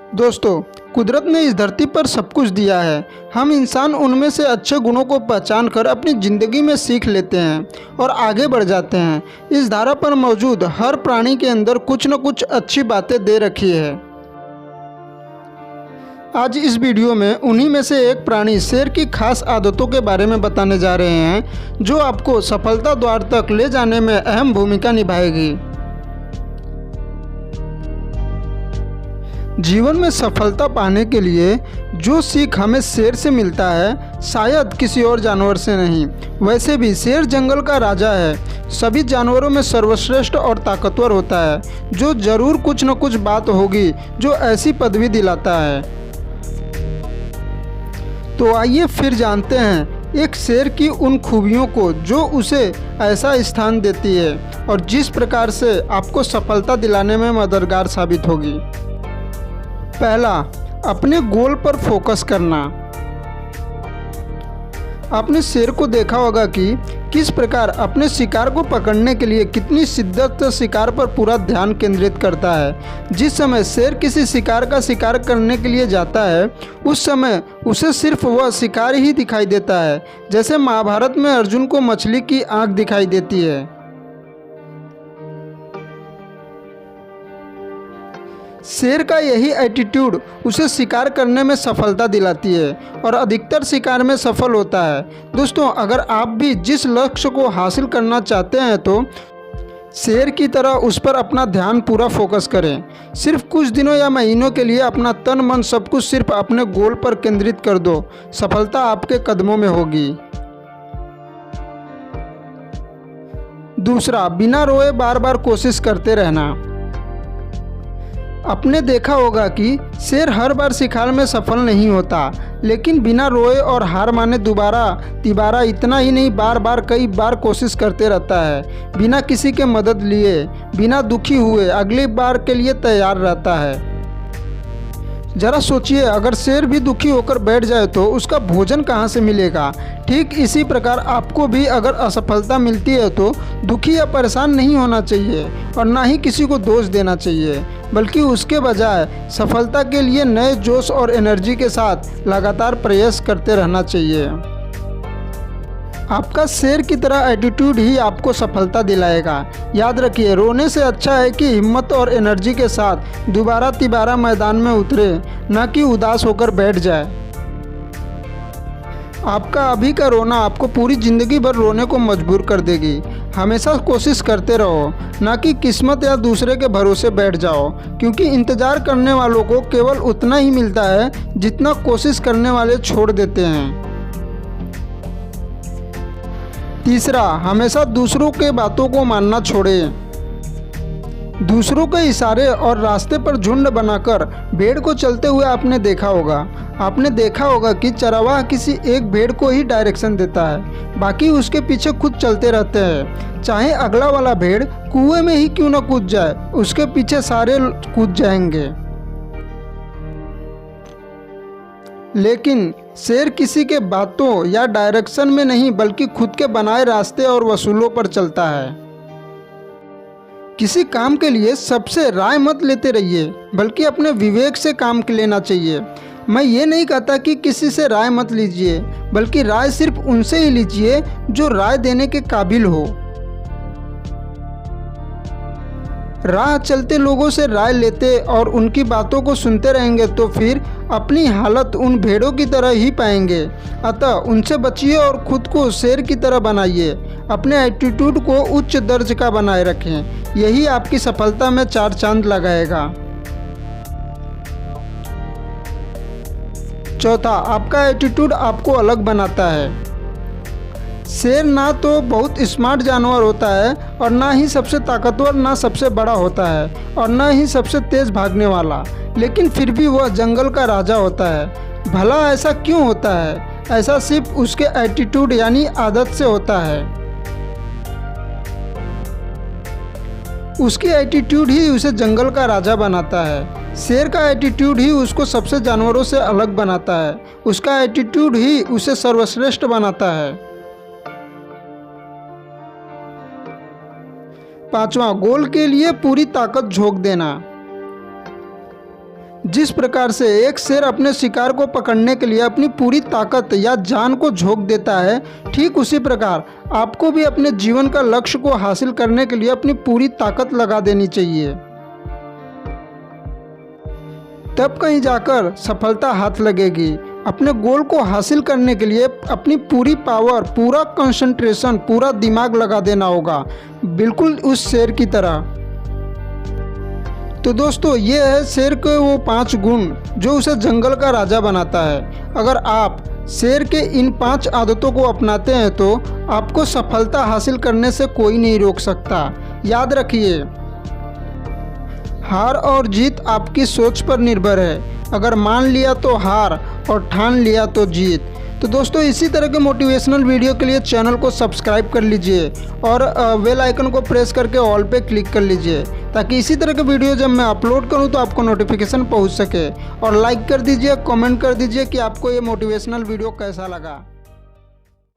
दोस्तों, कुदरत ने इस धरती पर सब कुछ दिया है। हम इंसान उनमें से अच्छे गुणों को पहचान कर अपनी ज़िंदगी में सीख लेते हैं और आगे बढ़ जाते हैं। इस धारा पर मौजूद हर प्राणी के अंदर कुछ न कुछ अच्छी बातें दे रखी है। आज इस वीडियो में उन्हीं में से एक प्राणी शेर की खास आदतों के बारे में बताने जा रहे हैं, जो आपको सफलता द्वार तक ले जाने में अहम भूमिका निभाएगी। जीवन में सफलता पाने के लिए जो सीख हमें शेर से मिलता है, शायद किसी और जानवर से नहीं। वैसे भी शेर जंगल का राजा है। सभी जानवरों में सर्वश्रेष्ठ और ताकतवर होता है, जो जरूर कुछ न कुछ बात होगी जो ऐसी पदवी दिलाता है। तो आइए फिर जानते हैं एक शेर की उन खूबियों को जो उसे ऐसा स्थान देती है और जिस प्रकार से आपको सफलता दिलाने में मददगार साबित होगी। पहला, अपने गोल पर फोकस करना। आपने शेर को देखा होगा कि किस प्रकार अपने शिकार को पकड़ने के लिए कितनी शिद्दत से शिकार पर पूरा ध्यान केंद्रित करता है। जिस समय शेर किसी शिकार का शिकार करने के लिए जाता है, उस समय उसे सिर्फ वह शिकार ही दिखाई देता है, जैसे महाभारत में अर्जुन को मछली की आंख दिखाई देती है। शेर का यही एटीट्यूड उसे शिकार करने में सफलता दिलाती है और अधिकतर शिकार में सफल होता है। दोस्तों, अगर आप भी जिस लक्ष्य को हासिल करना चाहते हैं तो शेर की तरह उस पर अपना ध्यान पूरा फोकस करें। सिर्फ कुछ दिनों या महीनों के लिए अपना तन मन सब कुछ सिर्फ अपने गोल पर केंद्रित कर दो। सफलता आपके कदमों में होगी। दूसरा, बिना रोए बार बार कोशिश करते रहना। आपने देखा होगा कि शेर हर बार शिकार में सफल नहीं होता, लेकिन बिना रोए और हार माने दोबारा तिबारा इतना ही नहीं, बार बार कई बार कोशिश करते रहता है। बिना किसी के मदद लिए, बिना दुखी हुए अगली बार के लिए तैयार रहता है। जरा सोचिए, अगर शेर भी दुखी होकर बैठ जाए तो उसका भोजन कहाँ से मिलेगा। ठीक इसी प्रकार आपको भी अगर असफलता मिलती है तो दुखी या परेशान नहीं होना चाहिए और ना ही किसी को दोष देना चाहिए, बल्कि उसके बजाय सफलता के लिए नए जोश और एनर्जी के साथ लगातार प्रयास करते रहना चाहिए। आपका शेर की तरह एटीट्यूड ही आपको सफलता दिलाएगा। याद रखिए, रोने से अच्छा है कि हिम्मत और एनर्जी के साथ दोबारा तिबारा मैदान में उतरे, न कि उदास होकर बैठ जाए। आपका अभी का रोना आपको पूरी ज़िंदगी भर रोने को मजबूर कर देगी। हमेशा कोशिश करते रहो, ना कि किस्मत या दूसरे के भरोसे बैठ जाओ, क्योंकि इंतज़ार करने वालों को केवल उतना ही मिलता है जितना कोशिश करने वाले छोड़ देते हैं। तीसरा, हमेशा दूसरों के बातों को मानना छोड़ें। दूसरों के इशारे और रास्ते पर झुंड बनाकर भेड़ को चलते हुए आपने देखा होगा कि चरवाहा किसी एक भेड़ को ही डायरेक्शन देता है, बाकी उसके पीछे खुद चलते रहते हैं। चाहे अगला वाला भेड़ कुएं में ही क्यों न कूद जाए, उसके पीछे सारे कूद जाएंगे। लेकिन शेर किसी के बातों या डायरेक्शन में नहीं, बल्कि खुद के बनाए रास्ते और वसूलों पर चलता है। किसी काम के लिए सबसे राय मत लेते रहिए, बल्कि अपने विवेक से काम लेना चाहिए। मैं ये नहीं कहता कि किसी से राय मत लीजिए, बल्कि राय सिर्फ उनसे ही लीजिए जो राय देने के काबिल हो। राह चलते लोगों से राय लेते और उनकी बातों को सुनते रहेंगे तो फिर अपनी हालत उन भेड़ों की तरह ही पाएंगे। अतः उनसे बचिए और खुद को शेर की तरह बनाइए। अपने एटीट्यूड को उच्च दर्ज का बनाए रखें, यही आपकी सफलता में चार चांद लगाएगा। चौथा, आपका एटीट्यूड आपको अलग बनाता है। शेर ना तो बहुत स्मार्ट जानवर होता है और ना ही सबसे ताकतवर, ना सबसे बड़ा होता है और ना ही सबसे तेज भागने वाला, लेकिन फिर भी वह जंगल का राजा होता है। भला ऐसा क्यों होता है? ऐसा सिर्फ उसके एटीट्यूड यानी आदत से होता है। उसकी एटीट्यूड ही उसे जंगल का राजा बनाता है। शेर का एटीट्यूड ही उसको सबसे जानवरों से अलग बनाता है। उसका एटीट्यूड ही उसे सर्वश्रेष्ठ बनाता है। पांचवा, गोल के लिए पूरी ताकत झोंक देना। जिस प्रकार से एक शेर अपने शिकार को पकड़ने के लिए अपनी पूरी ताकत या जान को झोंक देता है, ठीक उसी प्रकार आपको भी अपने जीवन का लक्ष्य को हासिल करने के लिए अपनी पूरी ताकत लगा देनी चाहिए। तब कहीं जाकर सफलता हाथ लगेगी। अपने गोल को हासिल करने के लिए अपनी पूरी पावर, पूरा कंसंट्रेशन, पूरा दिमाग लगा देना होगा, बिल्कुल उस शेर की तरह। तो दोस्तों, ये है शेर के वो 5 गुण जो उसे जंगल का राजा बनाता है। अगर आप शेर के इन 5 आदतों को अपनाते हैं तो आपको सफलता हासिल करने से कोई नहीं रोक सकता। याद रखिए, हार और जीत आपकी सोच पर निर्भर है। अगर मान लिया तो हार और ठान लिया तो जीत। तो दोस्तों, इसी तरह के मोटिवेशनल वीडियो के लिए चैनल को सब्सक्राइब कर लीजिए और बेल आइकन को प्रेस करके ऑल पे क्लिक कर लीजिए, ताकि इसी तरह के वीडियो जब मैं अपलोड करूं तो आपको नोटिफिकेशन पहुंच सके। और लाइक कर दीजिए, कमेंट कर दीजिए कि आपको ये मोटिवेशनल वीडियो कैसा लगा।